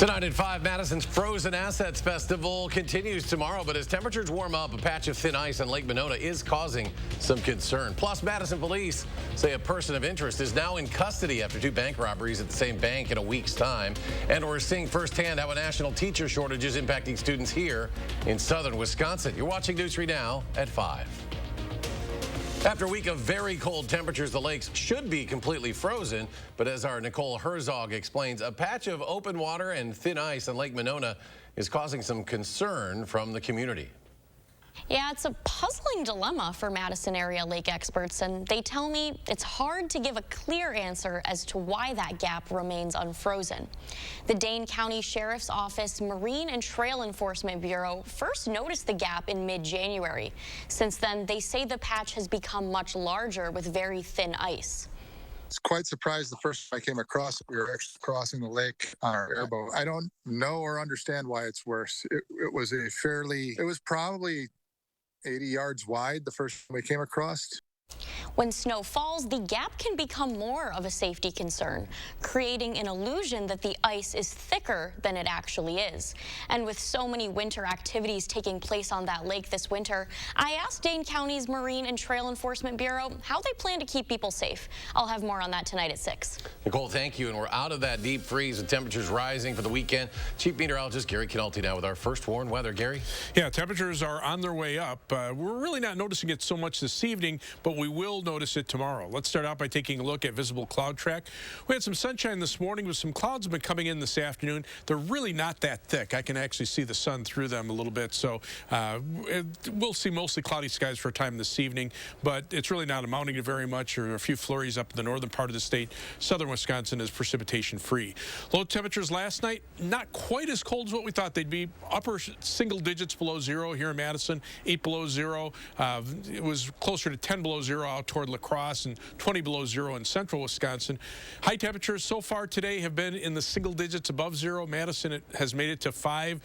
Tonight at 5, Madison's Frozen Assets Festival continues tomorrow, but as temperatures warm up, a patch of thin ice on Lake Monona is causing some concern. Plus, Madison police say a person of interest is now in custody after 2 bank robberies at the same bank in a week's time. And we're seeing firsthand how a national teacher shortage is impacting students here in southern Wisconsin. You're watching News 3 Now at 5. After a week of very cold temperatures, the lakes should be completely frozen. But as our Nicole Herzog explains, a patch of open water and thin ice on Lake Monona is causing some concern from the community. Yeah, it's a puzzling dilemma for Madison area lake experts, and they tell me it's hard to give a clear answer as to why that gap remains unfrozen. The Dane County Sheriff's Office Marine and Trail Enforcement Bureau first noticed the gap in mid-January. Since then, they say the patch has become much larger with very thin ice. I was quite surprised the first time I came across it. We were actually crossing the lake on our airboat. I don't know or understand why it's worse. It was probably 80 yards wide the first time we came across. When snow falls, the gap can become more of a safety concern, creating an illusion that the ice is thicker than it actually is. And with so many winter activities taking place on that lake this winter, I asked Dane County's Marine and Trail Enforcement Bureau how they plan to keep people safe. I'll have more on that tonight at 6. Nicole, thank you. And we're out of that deep freeze with temperatures rising for the weekend. Chief Meteorologist Gary Canalti now with our first warned weather. Gary? Yeah, temperatures are on their way up. We're really not noticing it so much this evening, but we will notice it tomorrow. Let's start out by taking a look at visible cloud track. We had some sunshine this morning, but some clouds have been coming in this afternoon. They're really not that thick. I can actually see the sun through them a little bit, so we'll see mostly cloudy skies for a time this evening, but it's really not amounting to very much, or a few flurries up in the northern part of the state. Southern Wisconsin is precipitation free. Low temperatures last night, not quite as cold as what we thought they'd be. Upper single digits below zero here in Madison, 8 below zero. It was closer to 10 below zero out toward La Crosse and 20 below zero in central Wisconsin. High temperatures so far today have been in the single digits above zero. Madison has made it to 5,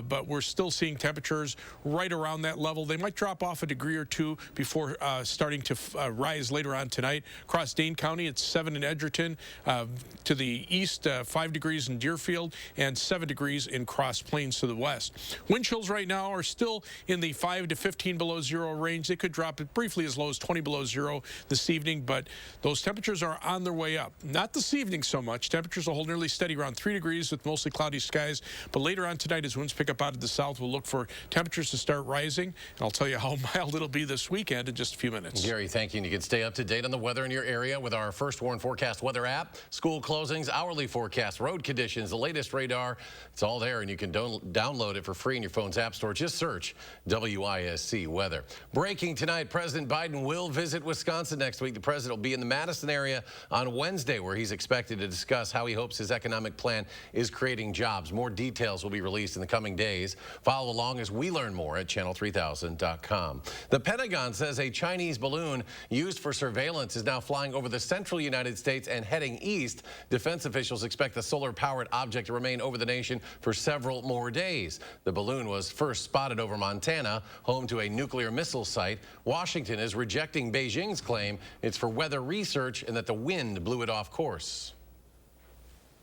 but we're still seeing temperatures right around that level. They might drop off a degree or 2 before starting to rise later on tonight. Across Dane County, it's 7 in Edgerton. To the east, 5 degrees in Deerfield and 7 degrees in Cross Plains to the west. Wind chills right now are still in the 5 to 15 below zero range. They could drop it briefly as low as 20 below zero this evening, but those temperatures are on their way up. Not this evening so much. Temperatures will hold nearly steady around 3 degrees with mostly cloudy skies, but later on tonight as winds pick up out of the south, we'll look for temperatures to start rising, and I'll tell you how mild it'll be this weekend in just a few minutes. Gary, thank you. And you can stay up to date on the weather in your area with our First Warn Forecast weather app, school closings, hourly forecasts, road conditions, the latest radar. It's all there, and you can download it for free in your phone's app store. Just search WISC weather. Breaking tonight, President Biden will visit Wisconsin next week. The president will be in the Madison area on Wednesday, where he's expected to discuss how he hopes his economic plan is creating jobs. More details will be released in the coming days. Follow along as we learn more at channel3000.com. The Pentagon says a Chinese balloon used for surveillance is now flying over the central United States and heading east. Defense officials expect the solar-powered object to remain over the nation for several more days. The balloon was first spotted over Montana, home to a nuclear missile site. Washington is rejecting Beijing's claim it's for weather research and that the wind blew it off course.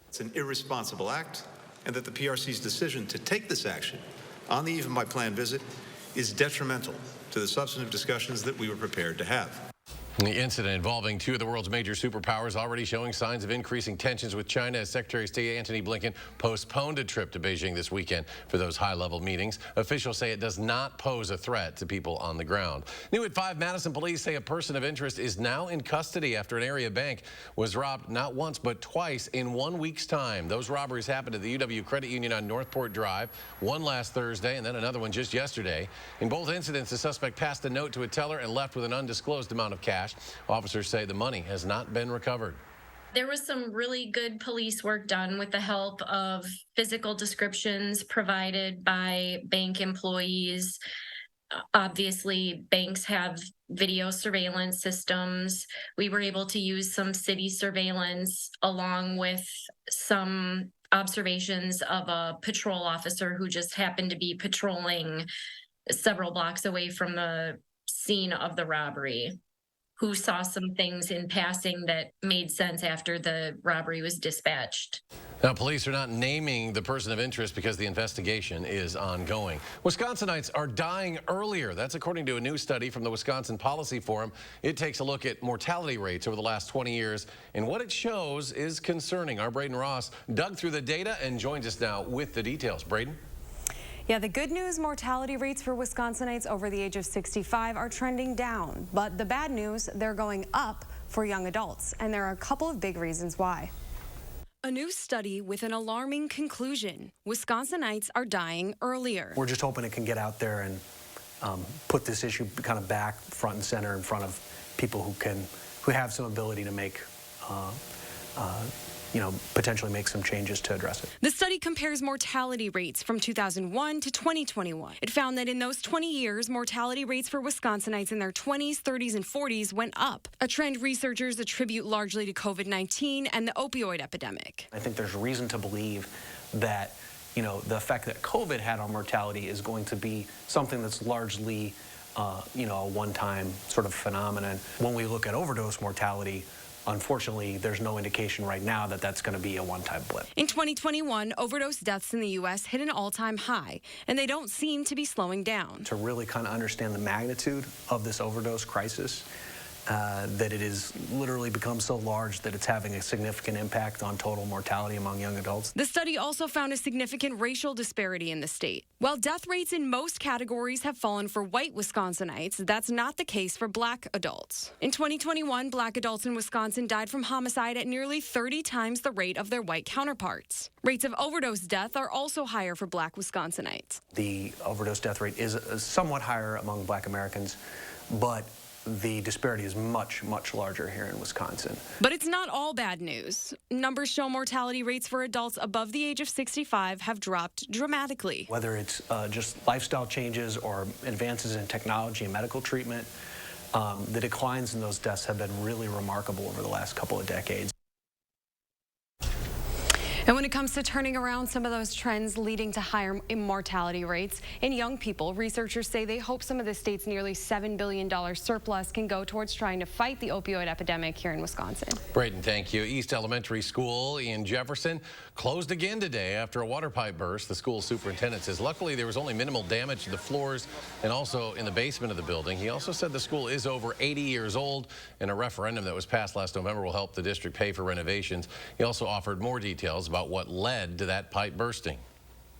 It's an irresponsible act, and that the PRC's decision to take this action on the eve of my planned visit is detrimental to the substantive discussions that we were prepared to have. The incident involving 2 of the world's major superpowers already showing signs of increasing tensions with China as Secretary of State Antony Blinken postponed a trip to Beijing this weekend for those high-level meetings. Officials say it does not pose a threat to people on the ground. New at 5, Madison police say a person of interest is now in custody after an area bank was robbed not once but twice in 1 week's time. Those robberies happened at the UW Credit Union on Northport Drive, one last Thursday and then another one just yesterday. In both incidents, the suspect passed a note to a teller and left with an undisclosed amount of cash. Officers say the money has not been recovered. There was some really good police work done with the help of physical descriptions provided by bank employees. Obviously, banks have video surveillance systems. We were able to use some city surveillance along with some observations of a patrol officer who just happened to be patrolling several blocks away from the scene of the robbery, who saw some things in passing that made sense after the robbery was dispatched. Now, police are not naming the person of interest because the investigation is ongoing. Wisconsinites are dying earlier. That's according to a new study from the Wisconsin Policy Forum. It takes a look at mortality rates over the last 20 years, and what it shows is concerning. Our Braden Ross dug through the data and joins us now with the details. Braden? Yeah, the good news, mortality rates for Wisconsinites over the age of 65 are trending down. But the bad news, they're going up for young adults. And there are a couple of big reasons why. A new study with an alarming conclusion. Wisconsinites are dying earlier. We're just hoping it can get out there and put this issue kind of back front and center in front of people who have some ability to make potentially make some changes to address it. The study compares mortality rates from 2001 to 2021. It found that in those 20 years, mortality rates for Wisconsinites in their 20s, 30s, and 40s went up, a trend researchers attribute largely to COVID-19 and the opioid epidemic. I think there's reason to believe that, the effect that COVID had on mortality is going to be something that's largely, a one-time sort of phenomenon. When we look at overdose mortality, unfortunately, there's no indication right now that that's going to be a one-time blip. In 2021, overdose deaths in the U.S. hit an all-time high, and they don't seem to be slowing down. To really kind of understand the magnitude of this overdose crisis, that it has literally become so large that it's having a significant impact on total mortality among young adults. The study also found a significant racial disparity in the state. While death rates in most categories have fallen for white Wisconsinites, that's not the case for black adults. In 2021, black adults in Wisconsin died from homicide at nearly 30 times the rate of their white counterparts. Rates of overdose death are also higher for black Wisconsinites. The overdose death rate is somewhat higher among black Americans, but the disparity is much, much larger here in Wisconsin. But it's not all bad news. Numbers show mortality rates for adults above the age of 65 have dropped dramatically. Whether it's just lifestyle changes or advances in technology and medical treatment, the declines in those deaths have been really remarkable over the last couple of decades. And when it comes to turning around some of those trends leading to higher mortality rates in young people, researchers say they hope some of the state's nearly $7 billion surplus can go towards trying to fight the opioid epidemic here in Wisconsin. Braden, thank you. East Elementary School in Jefferson closed again today after a water pipe burst. The school superintendent says luckily there was only minimal damage to the floors and also in the basement of the building. He also said the school is over 80 years old, and a referendum that was passed last November will help the district pay for renovations. He also offered more details about what led to that pipe bursting.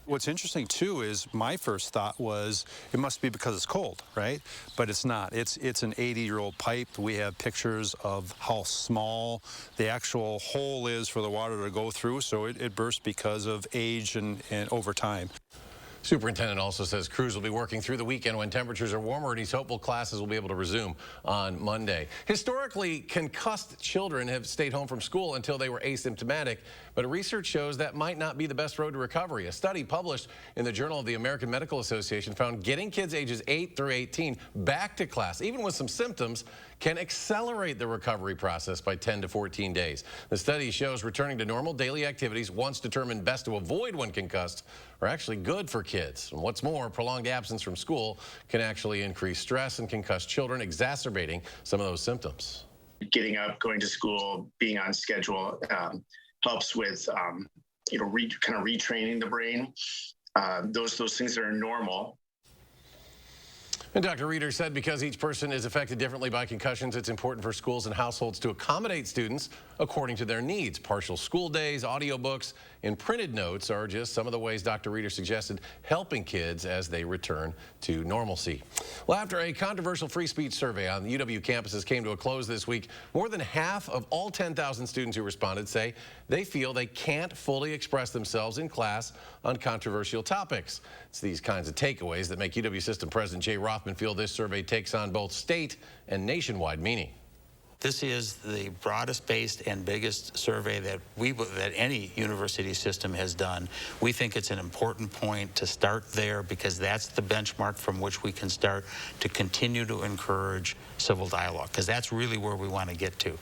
What's interesting too is my first thought was it must be because it's cold, right? But it's not. It's an 80-year-old pipe. We have pictures of how small the actual hole is for the water to go through, so it burst because of age and over time. Superintendent also says crews will be working through the weekend when temperatures are warmer, and he's hopeful classes will be able to resume on Monday. Historically, concussed children have stayed home from school until they were asymptomatic, but research shows that might not be the best road to recovery. A study published in the Journal of the American Medical Association found getting kids ages 8 through 18 back to class, even with some symptoms, can accelerate the recovery process by 10 to 14 days. The study shows returning to normal daily activities, once determined best to avoid when concussed, are actually good for kids. And what's more, prolonged absence from school can actually increase stress in concussed children, exacerbating some of those symptoms. Getting up, going to school, being on schedule helps with kind of retraining the brain. Those things that are normal. And Dr. Reeder said because each person is affected differently by concussions, it's important for schools and households to accommodate students according to their needs. Partial school days, audiobooks, and printed notes are just some of the ways Dr. Reeder suggested helping kids as they return to normalcy. Well, after a controversial free speech survey on the UW campuses came to a close this week, more than half of all 10,000 students who responded say they feel they can't fully express themselves in class on controversial topics. It's these kinds of takeaways that make UW System President Jay Rothman feel this survey takes on both state and nationwide meaning. This is the broadest based and biggest survey that any university system has done. We think it's an important point to start there because that's the benchmark from which we can start to continue to encourage civil dialogue, because that's really where we want to get to.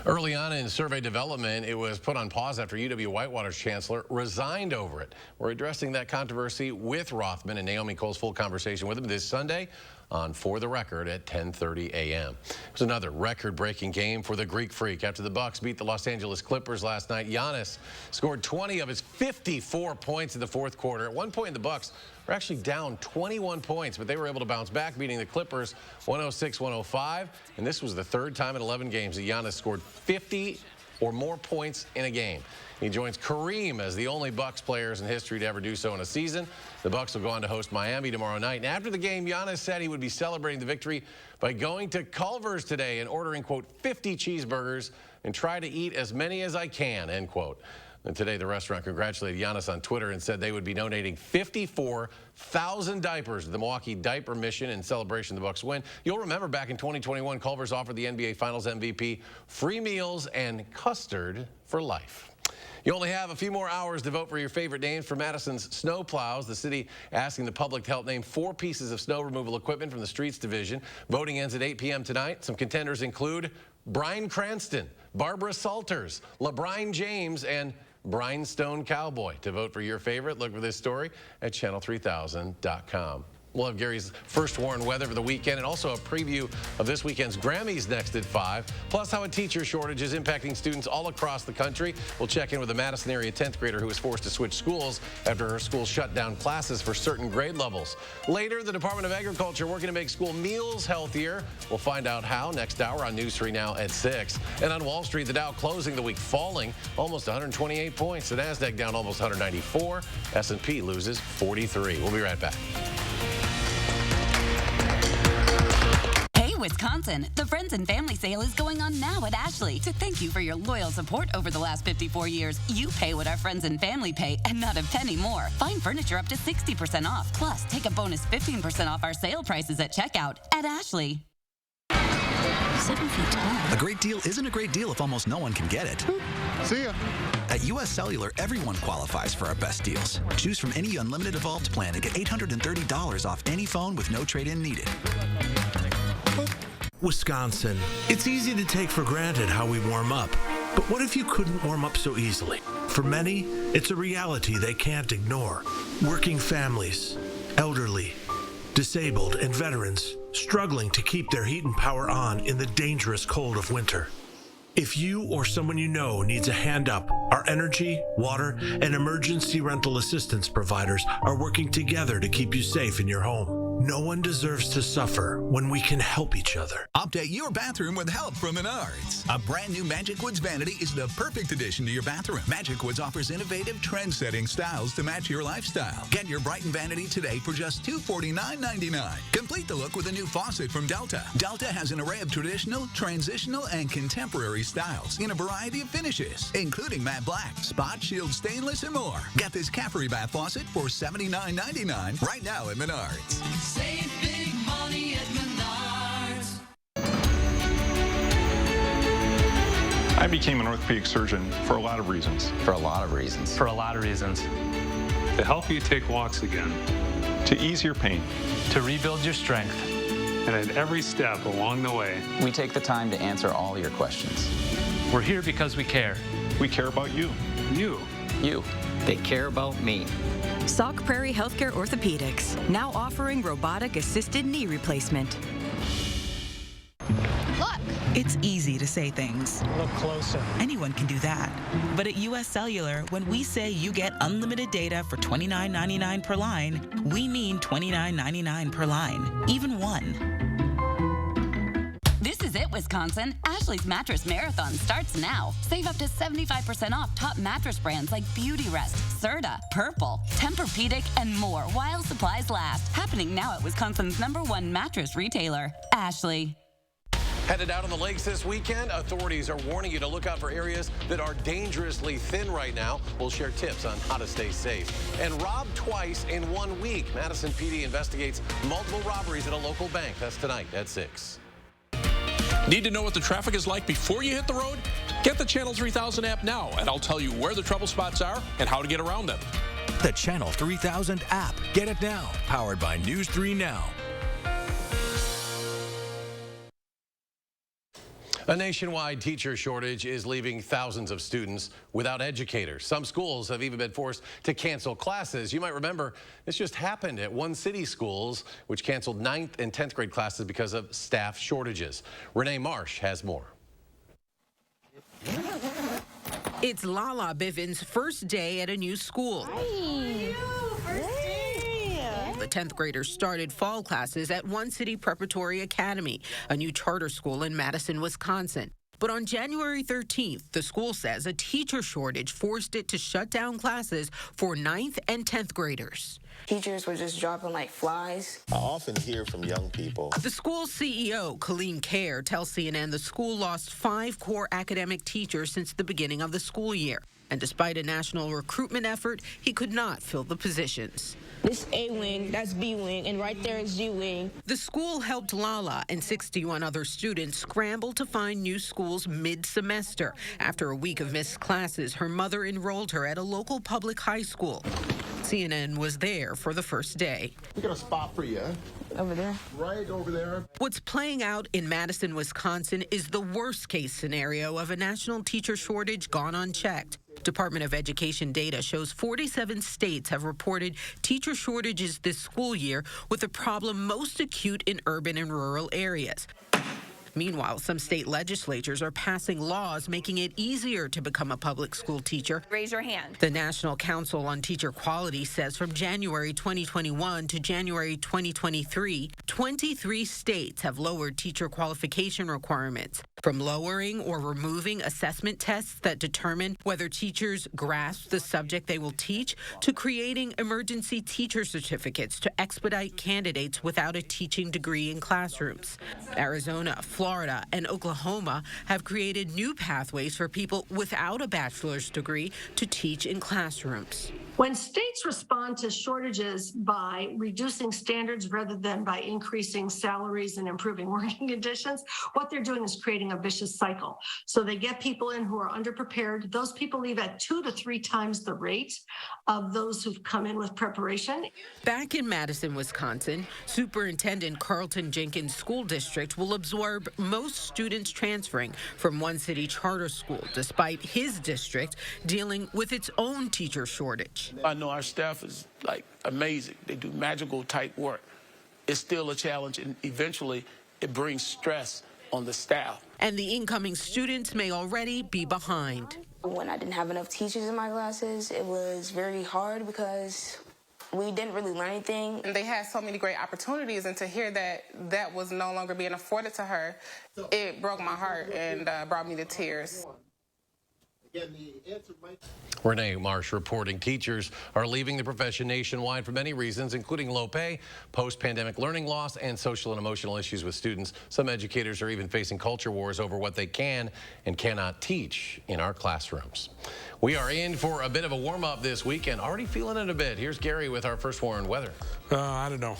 Early on in survey development, it was put on pause after UW-Whitewater's chancellor resigned over it. We're addressing that controversy with Rothman, and Naomi Cole's full conversation with him this Sunday on For the Record at 10:30 a.m. It was another record-breaking game for the Greek Freak. After the Bucks beat the Los Angeles Clippers last night, Giannis scored 20 of his 54 points in the fourth quarter. At one point, the Bucks were actually down 21 points, but they were able to bounce back, beating the Clippers 106-105. And this was the third time in 11 games that Giannis scored 50 or more points in a game. He joins Kareem as the only Bucks players in history to ever do so in a season. The Bucks will go on to host Miami tomorrow night. And after the game, Giannis said he would be celebrating the victory by going to Culver's today and ordering, quote, 50 cheeseburgers and try to eat as many as I can, end quote. And today, the restaurant congratulated Giannis on Twitter and said they would be donating 54,000 diapers to the Milwaukee Diaper Mission in celebration of the Bucks win. You'll remember back in 2021, Culver's offered the NBA Finals MVP free meals and custard for life. You only have a few more hours to vote for your favorite names for Madison's snow plows. The city asking the public to help name 4 pieces of snow removal equipment from the Streets Division. Voting ends at 8 p.m. tonight. Some contenders include Bryan Cranston, Barbara Salters, LeBron James, and Brinestone Cowboy. To vote for your favorite, look for this story at channel3000.com. We'll have Gary's first warned weather for the weekend and also a preview of this weekend's Grammys next at 5, plus how a teacher shortage is impacting students all across the country. We'll check in with a Madison area 10th grader who was forced to switch schools after her school shut down classes for certain grade levels. Later, the Department of Agriculture working to make school meals healthier. We'll find out how next hour on News 3 Now at 6. And on Wall Street, the Dow closing the week falling almost 128 points. The Nasdaq down almost 194. S&P loses 43. We'll be right back. Wisconsin, the Friends and Family Sale is going on now at Ashley. To thank you for your loyal support over the last 54 years, you pay what our friends and family pay and not a penny more. Find furniture up to 60% off. Plus, take a bonus 15% off our sale prices at checkout at Ashley. 7 feet tall. A great deal isn't a great deal if almost no one can get it. See ya. At U.S. Cellular, everyone qualifies for our best deals. Choose from any unlimited evolved plan and get $830 off any phone with no trade-in needed. Wisconsin. It's easy to take for granted how we warm up. But what if you couldn't warm up so easily? For many, it's a reality they can't ignore. Working families, elderly, disabled, and veterans struggling to keep their heat and power on in the dangerous cold of winter. If you or someone you know needs a hand up, our energy, water, and emergency rental assistance providers are working together to keep you safe in your home. No one deserves to suffer when we can help each other. Update your bathroom with help from Menards. A brand new Magic Woods vanity is the perfect addition to your bathroom. Magic Woods offers innovative, trend-setting styles to match your lifestyle. Get your Brighton vanity today for just $249.99. Complete the look with a new faucet from Delta. Delta has an array of traditional, transitional, and contemporary styles in a variety of finishes, including matte black, spot shield stainless, and more. Get this Caffrey bath faucet for $79.99 right now at Menards. Save big money at Menards. I became an orthopedic surgeon for a lot of reasons. For a lot of reasons. For a lot of reasons. To help you take walks again. To ease your pain. To rebuild your strength. And at every step along the way, we take the time to answer all your questions. We're here because we care. We care about you. You. You. They care about me. Sauk Prairie Healthcare Orthopedics, now offering robotic-assisted knee replacement. Look! It's easy to say things. Look closer. Anyone can do that. But at U.S. Cellular, when we say you get unlimited data for $29.99 per line, we mean $29.99 per line, even one. This is it, Wisconsin. Ashley's Mattress Marathon starts now. Save up to 75% off top mattress brands like Beautyrest, Serta, Purple, Tempur-Pedic, and more while supplies last. Happening now at Wisconsin's #1 mattress retailer, Ashley. Headed out on the lakes this weekend, authorities are warning you to look out for areas that are dangerously thin right now. We'll share tips on how to stay safe. And robbed twice in 1 week. Madison PD investigates multiple robberies at a local bank. That's tonight at 6. Need to know what the traffic is like before you hit the road? Get the Channel 3000 app now, and I'll tell you where the trouble spots are and how to get around them. The Channel 3000 app. Get it now. Powered by News 3 Now. A nationwide teacher shortage is leaving thousands of students without educators. Some schools have even been forced to cancel classes. You might remember this just happened at one city schools, which canceled 9th and 10th grade classes because of staff shortages. Renee Marsh has more. It's Lala Bivens' first day at a new school. The 10th graders started fall classes at One City Preparatory Academy, a new charter school in Madison, Wisconsin. But on January 13th, the school says a teacher shortage forced it to shut down classes for 9th and 10th graders. Teachers were just dropping like flies. I often hear from young people. The school's CEO, Colleen Kerr, tells CNN the school lost 5 core academic teachers since the beginning of the school year. And despite a national recruitment effort, he could not fill the positions. This A wing, that's B wing, and right there is G wing. The school helped Lala and 61 other students scramble to find new schools mid-semester. After a week of missed classes, her mother enrolled her at a local public high school. CNN was there for the first day. We got a spot for you. Over there? Right over there. What's playing out in Madison, Wisconsin is the worst-case scenario of a national teacher shortage gone unchecked. Department of Education data shows 47 states have reported teacher shortages this school year, with the problem most acute in urban and rural areas. Meanwhile, some state legislatures are passing laws making it easier to become a public school teacher. Raise your hand. The National Council on Teacher Quality says from January 2021 to January 2023, 23 states have lowered teacher qualification requirements, from lowering or removing assessment tests that determine whether teachers grasp the subject they will teach, to creating emergency teacher certificates to expedite candidates without a teaching degree in classrooms. Arizona, Florida, and Oklahoma have created new pathways for people without a bachelor's degree to teach in classrooms. When states respond to shortages by reducing standards rather than by increasing salaries and improving working conditions, what they're doing is creating a vicious cycle. So they get people in who are underprepared. Those people leave at 2 to 3 times the rate of those who've come in with preparation. Back in Madison, Wisconsin, Superintendent Carlton Jenkins' school district will absorb most students transferring from One City charter school, despite his district dealing with its own teacher shortage. I know our staff is like amazing. They do magical type work. It's still a challenge, and eventually it brings stress on the staff. And the incoming students may already be behind. When I didn't have enough teachers in my classes, it was very hard because we didn't really learn anything. And they had so many great opportunities, and to hear that that was no longer being afforded to her, it broke my heart and brought me to tears. Renee Marsh reporting teachers are leaving the profession nationwide for many reasons, including low pay, post-pandemic learning loss, and social and emotional issues with students. Some educators are even facing culture wars over what they can and cannot teach in our classrooms. We are in for a bit of a warm-up this weekend. Already feeling it a bit. Here's Gary with our first warn weather. I don't know.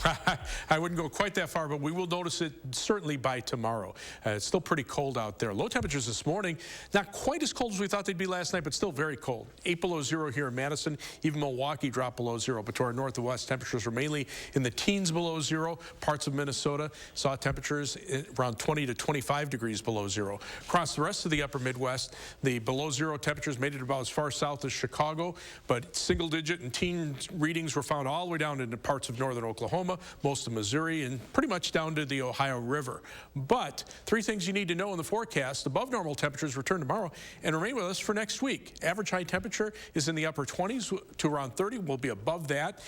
I wouldn't go quite that far, but we will notice it certainly by tomorrow. It's still pretty cold out there. Low temperatures this morning, not quite as cold as we thought they'd be last night, but still very cold. 8 below 0 here in Madison. Even Milwaukee dropped below 0. But to our north and west, temperatures were mainly in the teens below 0. Parts of Minnesota saw temperatures around 20 to 25 degrees below 0. Across the rest of the upper Midwest, the below 0 temperatures made it about as far south as Chicago, but single-digit and teen readings were found all the way down into parts of northern Oklahoma, most of Missouri, and pretty much down to the Ohio River. But 3 things you need to know in the forecast: above normal temperatures return tomorrow and remain with us for next week. Average high temperature is in the upper 20s to around 30. We'll be above that.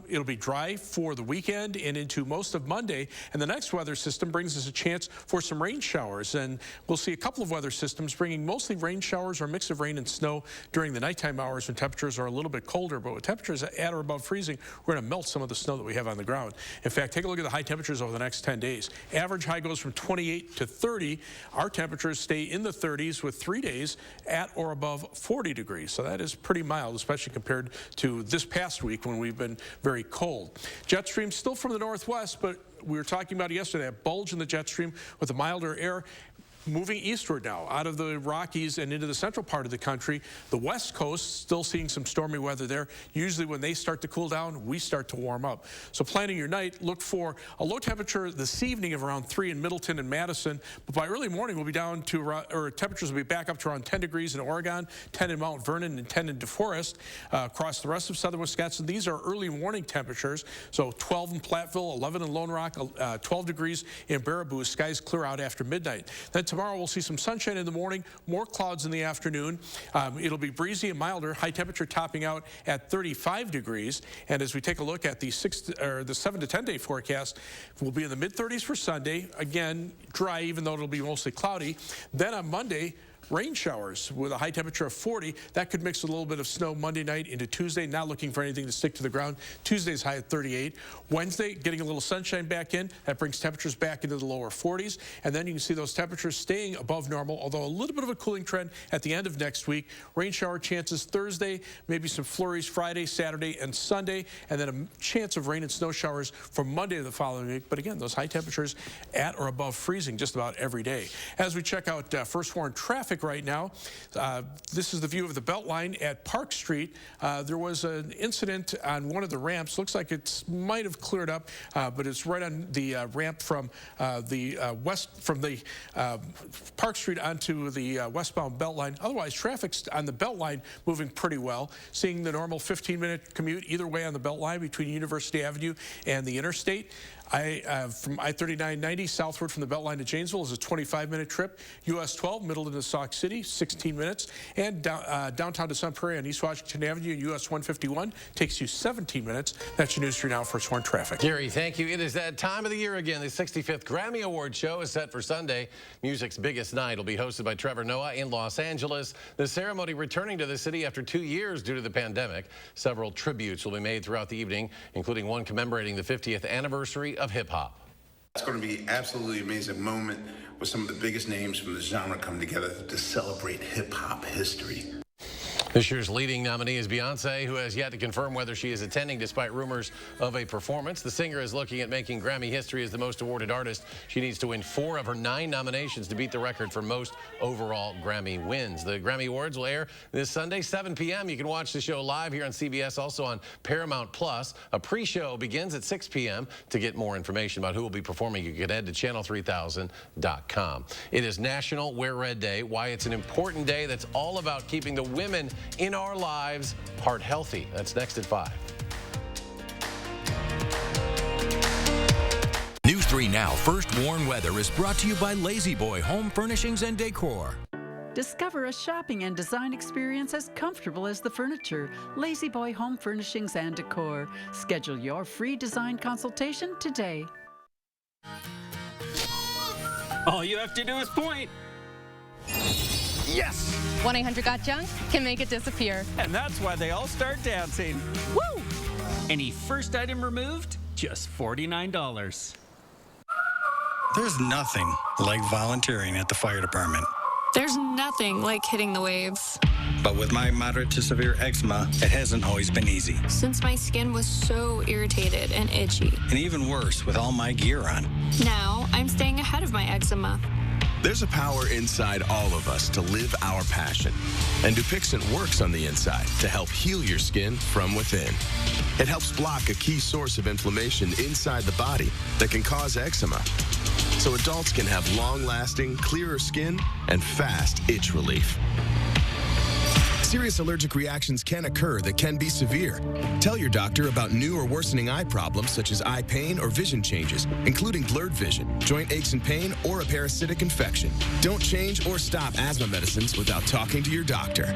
It'll be dry for the weekend and into most of Monday. And the next weather system brings us a chance for some rain showers. And we'll see a couple of weather systems bringing mostly rain showers or a mix of rain and snow during the nighttime hours when temperatures are a little bit colder. But with temperatures at or above freezing, we're going to melt some of the snow that we have on the ground. In fact, take a look at the high temperatures over the next 10 days. Average high goes from 28 to 30. Our temperatures stay in the 30s with 3 days at or above 40 degrees. So that is pretty mild, especially compared to this past week when we've been very cold. Jet stream still from the northwest, but we were talking about it yesterday, a bulge in the jet stream with the milder air moving eastward now, out of the Rockies and into the central part of the country. The West Coast, still seeing some stormy weather there. Usually when they start to cool down, we start to warm up. So planning your night, look for a low temperature this evening of around 3 in Middleton and Madison. But by early morning, we'll be down to, or temperatures will be back up to around 10 degrees in Oregon, 10 in Mount Vernon, and 10 in DeForest. Across the rest of southern Wisconsin, these are early morning temperatures. So 12 in Platteville, 11 in Lone Rock, 12 degrees in Baraboo. Skies clear out after midnight. Then tomorrow we'll see some sunshine in the morning, more clouds in the afternoon. It'll be breezy and milder, high temperature topping out at 35 degrees. And as we take a look at the 7 to 10 day forecast, we'll be in the mid-30s for Sunday. Again, dry, even though it'll be mostly cloudy. Then on Monday, rain showers with a high temperature of 40. That could mix a little bit of snow Monday night into Tuesday. Not looking for anything to stick to the ground. Tuesday's high at 38. Wednesday, getting a little sunshine back in. That brings temperatures back into the lower 40s. And then you can see those temperatures staying above normal, although a little bit of a cooling trend at the end of next week. Rain shower chances Thursday, maybe some flurries Friday, Saturday, and Sunday, and then a chance of rain and snow showers from Monday of the following week. But again, those high temperatures at or above freezing just about every day. As we check out first warn traffic right now, this is the view of the Beltline at Park Street. There was an incident on one of the ramps. Looks like it might have cleared up, but it's right on the ramp from the Park Street onto the westbound Beltline. Otherwise, traffic's on the Beltline moving pretty well. Seeing the normal 15-minute commute either way on the Beltline between University Avenue and the interstate. From I-3990 southward from the Beltline to Janesville is a 25-minute trip. US 12 Middleton to Sauk City, 16 minutes. And downtown to Sun Prairie on East Washington Avenue, US 151 takes you 17 minutes. That's your news for now. First Warn traffic. Gary, thank you. It is that time of the year again. The 65th Grammy Award show is set for Sunday. Music's biggest night will be hosted by Trevor Noah in Los Angeles. The ceremony returning to the city after 2 years due to the pandemic. Several tributes will be made throughout the evening, including one commemorating the 50th anniversary of hip-hop. It's going to be absolutely amazing moment with some of the biggest names from the genre come together to celebrate hip-hop history. This year's leading nominee is Beyonce, who has yet to confirm whether she is attending despite rumors of a performance. The singer is looking at making Grammy history as the most awarded artist. She needs to win 4 of her 9 nominations to beat the record for most overall Grammy wins. The Grammy Awards will air this Sunday, 7 p.m. You can watch the show live here on CBS, also on Paramount Plus. A pre-show begins at 6 p.m. To get more information about who will be performing, you can head to channel3000.com. It is National Wear Red Day. Why it's an important day that's all about keeping the women in our lives heart healthy. That's next at 5. News 3 Now First Warn Weather is brought to you by Lazy Boy Home Furnishings and Decor. Discover a shopping and design experience as comfortable as the furniture. Lazy Boy Home Furnishings and Decor. Schedule your free design consultation today. All you have to do is point. Yes! 1-800-GOT-JUNK can make it disappear. And that's why they all start dancing. Woo! Any first item removed? Just $49. There's nothing like volunteering at the fire department. There's nothing like hitting the waves. But with my moderate to severe eczema, it hasn't always been easy. Since my skin was so irritated and itchy. And even worse with all my gear on. Now, I'm staying ahead of my eczema. There's a power inside all of us to live our passion. And Dupixent works on the inside to help heal your skin from within. It helps block a key source of inflammation inside the body that can cause eczema. So adults can have long-lasting, clearer skin and fast itch relief. Serious allergic reactions can occur that can be severe. Tell your doctor about new or worsening eye problems such as eye pain or vision changes, including blurred vision, joint aches and pain, or a parasitic infection. Don't change or stop asthma medicines without talking to your doctor.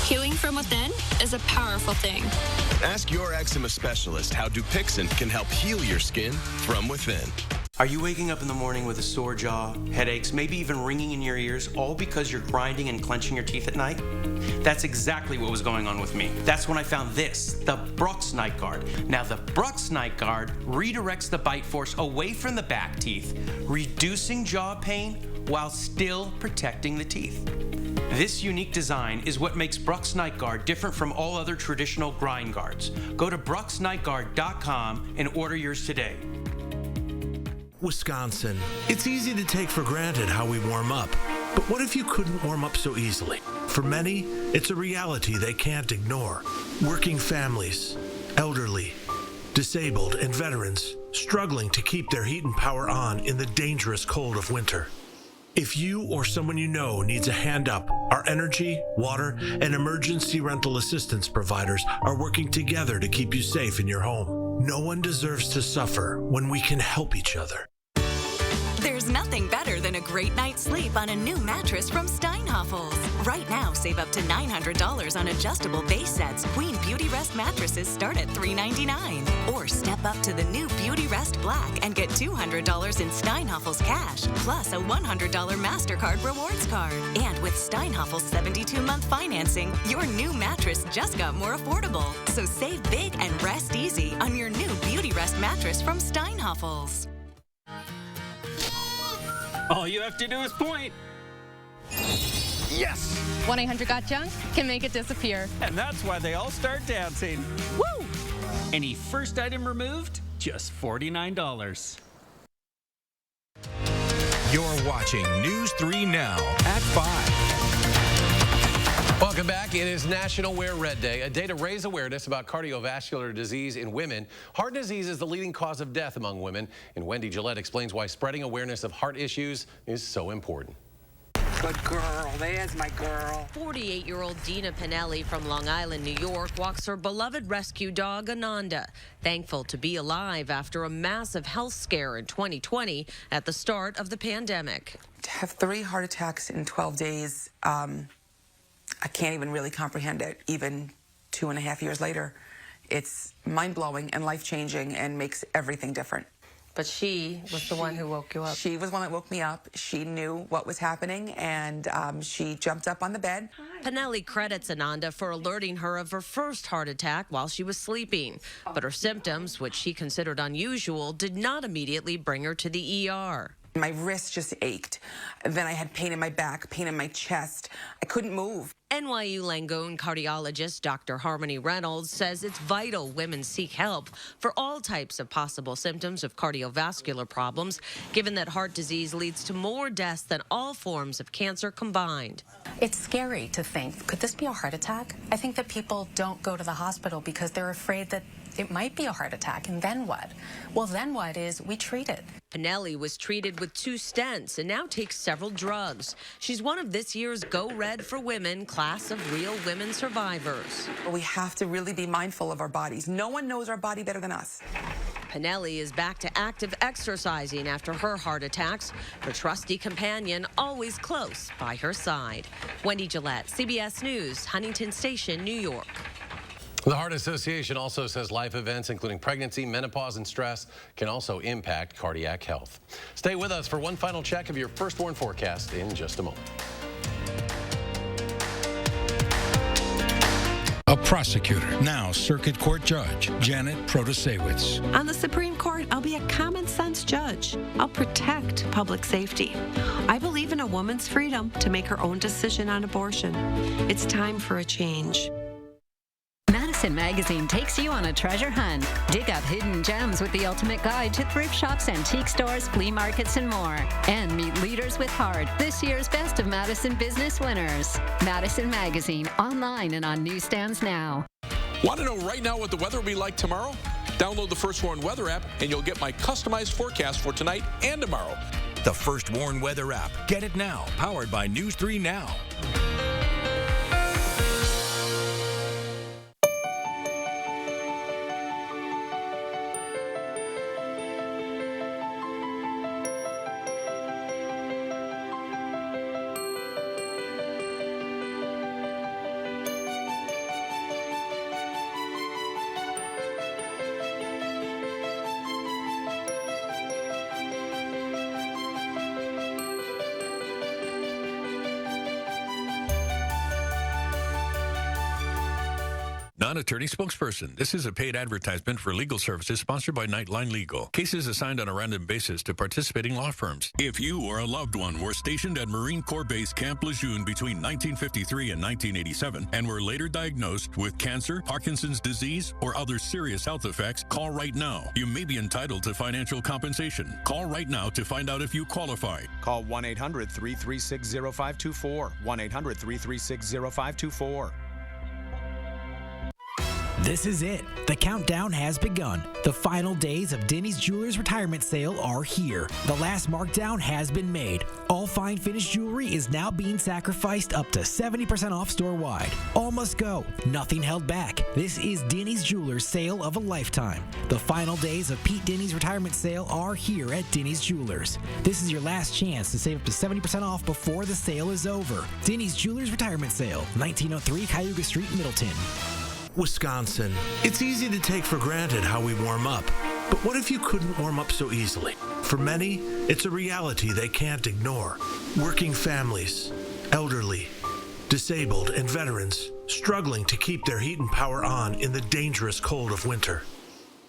Healing from within is a powerful thing. Ask your eczema specialist how Dupixent can help heal your skin from within. Are you waking up in the morning with a sore jaw, headaches, maybe even ringing in your ears, all because you're grinding and clenching your teeth at night? That's exactly what was going on with me. That's when I found this, the Brux Night Guard. Now, the Brux Night Guard redirects the bite force away from the back teeth, reducing jaw pain while still protecting the teeth. This unique design is what makes Brux Night Guard different from all other traditional grind guards. Go to BruxNightGuard.com and order yours today. Wisconsin. It's easy to take for granted how we warm up. But what if you couldn't warm up so easily? For many, it's a reality they can't ignore. Working families, elderly, disabled, and veterans struggling to keep their heat and power on in the dangerous cold of winter. If you or someone you know needs a hand up, our energy, water, and emergency rental assistance providers are working together to keep you safe in your home. No one deserves to suffer when we can help each other. There's nothing better than a great night's sleep on a new mattress from Steinhofels. Right now, save up to $900 on adjustable base sets. Queen Beauty Rest mattresses start at $399. Or step up to the new Beauty Rest Black and get $200 in Steinhofels cash, plus a $100 MasterCard rewards card. And with Steinhofels 72-month financing, your new mattress just got more affordable. So save big and rest easy on your new Beauty Rest mattress from Steinhofels. All you have to do is point. Yes! 1-800-GOT-JUNK can make it disappear. And that's why they all start dancing. Woo! Any first item removed, just $49. You're watching News 3 Now at 5. Welcome back. It is National Wear Red Day, a day to raise awareness about cardiovascular disease in women. Heart disease is the leading cause of death among women, and Wendy Gillette explains why spreading awareness of heart issues is so important. Good girl. There's my girl. 48-year-old Dina Pinelli from Long Island, New York, walks her beloved rescue dog, Ananda, thankful to be alive after a massive health scare in 2020 at the start of the pandemic. To have 3 heart attacks in 12 days, I can't even really comprehend it, even 2.5 years later. It's mind-blowing and life-changing and makes everything different. But she was the one who woke you up. She was the one that woke me up. She knew what was happening, and she jumped up on the bed. Pinelli credits Ananda for alerting her of her first heart attack while she was sleeping. But her symptoms, which she considered unusual, did not immediately bring her to the ER. My wrist just ached. Then I had pain in my back, pain in my chest. I couldn't move. NYU Langone cardiologist Dr. Harmony Reynolds says it's vital women seek help for all types of possible symptoms of cardiovascular problems, given that heart disease leads to more deaths than all forms of cancer combined. It's scary to think, could this be a heart attack? I think that people don't go to the hospital because they're afraid that it might be a heart attack, and then what? Well, then what is we treat it. Pinelli was treated with 2 stents and now takes several drugs. She's one of this year's Go Red for Women class of real women survivors. We have to really be mindful of our bodies. No one knows our body better than us. Pinelli is back to active exercising after her heart attacks. Her trusty companion always close by her side. Wendy Gillette, CBS News, Huntington Station, New York. The Heart Association also says life events, including pregnancy, menopause, and stress, can also impact cardiac health. Stay with us for one final check of your firstborn forecast in just a moment. A prosecutor, now circuit court judge, Janet Protasewicz. On the Supreme Court, I'll be a common sense judge. I'll protect public safety. I believe in a woman's freedom to make her own decision on abortion. It's time for a change. Madison Magazine takes you on a treasure hunt. Dig up hidden gems with the ultimate guide to thrift shops, antique stores, flea markets, and more. And meet leaders with heart, this year's Best of Madison business winners. Madison Magazine, online and on newsstands now. Want to know right now what the weather will be like tomorrow? Download the First Warn Weather app, and you'll get my customized forecast for tonight and tomorrow. The First Warn Weather app. Get it now. Powered by News 3 Now. Non-attorney spokesperson. This is a paid advertisement for legal services sponsored by Nightline Legal. Cases assigned on a random basis to participating law firms. If you or a loved one were stationed at Marine Corps Base Camp Lejeune between 1953 and 1987 and were later diagnosed with cancer, Parkinson's disease, or other serious health effects, call right now. You may be entitled to financial compensation. Call right now to find out if you qualify. Call 1-800-336-0524. 1-800-336-0524. This is it. The countdown has begun. The final days of Denny's Jewelers retirement sale are here. The last markdown has been made. All fine finished jewelry is now being sacrificed up to 70% off store-wide. All must go. Nothing held back. This is Denny's Jewelers sale of a lifetime. The final days of Pete Denny's retirement sale are here at Denny's Jewelers. This is your last chance to save up to 70% off before the sale is over. Denny's Jewelers retirement sale, 1903 Cayuga Street, Middleton. Wisconsin. It's easy to take for granted how we warm up. But what if you couldn't warm up so easily? For many, it's a reality they can't ignore. Working families, elderly, disabled, and veterans struggling to keep their heat and power on in the dangerous cold of winter.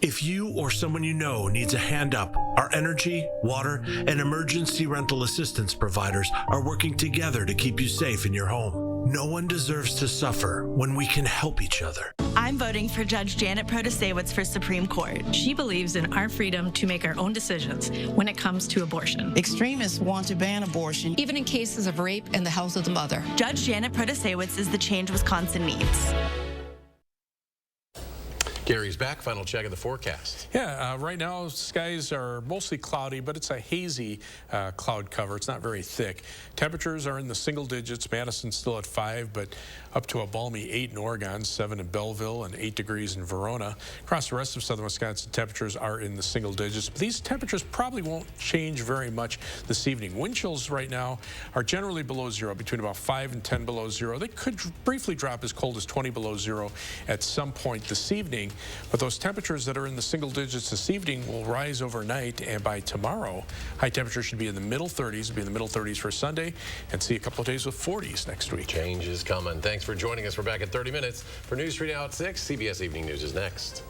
If you or someone you know needs a hand up, our energy, water, and emergency rental assistance providers are working together to keep you safe in your home. No one deserves to suffer when we can help each other. I'm voting for Judge Janet Protasewicz for Supreme Court. She believes in our freedom to make our own decisions when it comes to abortion. Extremists want to ban abortion, even in cases of rape and the health of the mother. Judge Janet Protasewicz is the change Wisconsin needs. Gary's back. Final check of the forecast. Yeah, right now skies are mostly cloudy, but it's a hazy cloud cover. It's not very thick. Temperatures are in the single digits. Madison's still at 5, but up to a balmy 8 in Oregon, 7 in Belleville, and 8 degrees in Verona. Across the rest of southern Wisconsin, temperatures are in the single digits. But these temperatures probably won't change very much this evening. Wind chills right now are generally below zero, between about 5 and 10 below zero. They could briefly drop as cold as 20 below zero at some point this evening. But those temperatures that are in the single digits this evening will rise overnight, and by tomorrow, high temperatures should be in the middle 30s, be in the middle 30s for Sunday, and see a couple of days with 40s next week. Change is coming. Thanks for joining us. We're back in 30 minutes. For News 3 Now at 6, CBS Evening News is next.